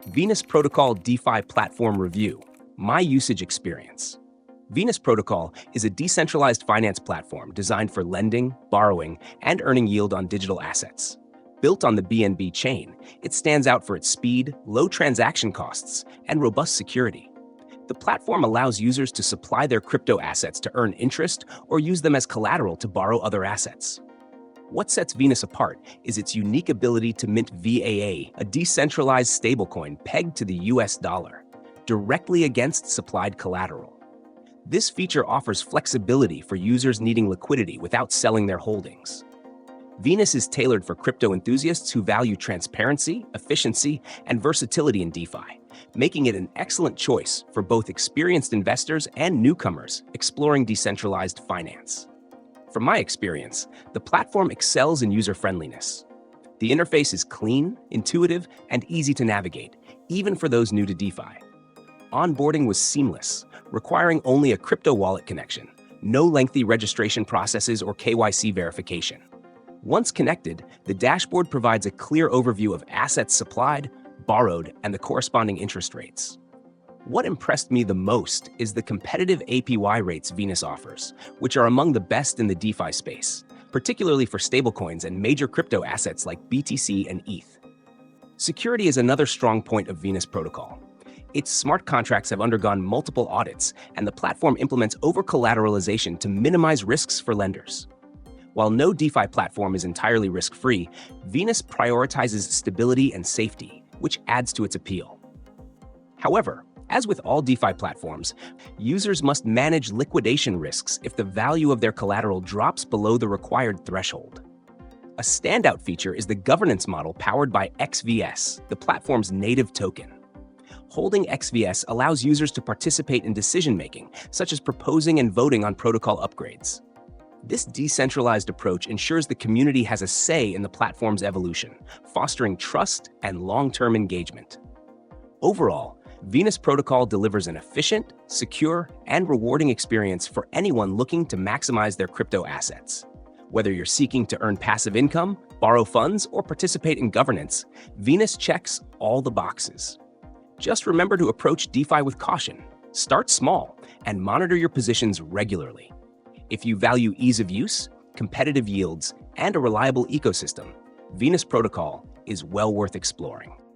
Venus Protocol DeFi Platform Review, My Usage Experience. Venus Protocol is a decentralized finance platform designed for lending, borrowing, and earning yield on digital assets. Built on the BNB chain, it stands out for its speed, low transaction costs, and robust security. The platform allows users to supply their crypto assets to earn interest or use them as collateral to borrow other assets. What sets Venus apart is its unique ability to mint VAA, a decentralized stablecoin pegged to the US dollar, directly against supplied collateral. This feature offers flexibility for users needing liquidity without selling their holdings. Venus is tailored for crypto enthusiasts who value transparency, efficiency, and versatility in DeFi, making it an excellent choice for both experienced investors and newcomers exploring decentralized finance. From my experience, the platform excels in user-friendliness. The interface is clean, intuitive, and easy to navigate, even for those new to DeFi. Onboarding was seamless, requiring only a crypto wallet connection, no lengthy registration processes or KYC verification. Once connected, the dashboard provides a clear overview of assets supplied, borrowed, and the corresponding interest rates. What impressed me the most is the competitive APY rates Venus offers, which are among the best in the DeFi space, particularly for stablecoins and major crypto assets like BTC and ETH. Security is another strong point of Venus Protocol. Its smart contracts have undergone multiple audits, and the platform implements over-collateralization to minimize risks for lenders. While no DeFi platform is entirely risk-free, Venus prioritizes stability and safety, which adds to its appeal. However, as with all DeFi platforms, users must manage liquidation risks if the value of their collateral drops below the required threshold. A standout feature is the governance model powered by XVS, the platform's native token. Holding XVS allows users to participate in decision-making, such as proposing and voting on protocol upgrades. This decentralized approach ensures the community has a say in the platform's evolution, fostering trust and long-term engagement. Overall, Venus Protocol delivers an efficient, secure, and rewarding experience for anyone looking to maximize their crypto assets. Whether you're seeking to earn passive income, borrow funds, or participate in governance, Venus checks all the boxes. Just remember to approach DeFi with caution, start small, and monitor your positions regularly. If you value ease of use, competitive yields, and a reliable ecosystem, Venus Protocol is well worth exploring.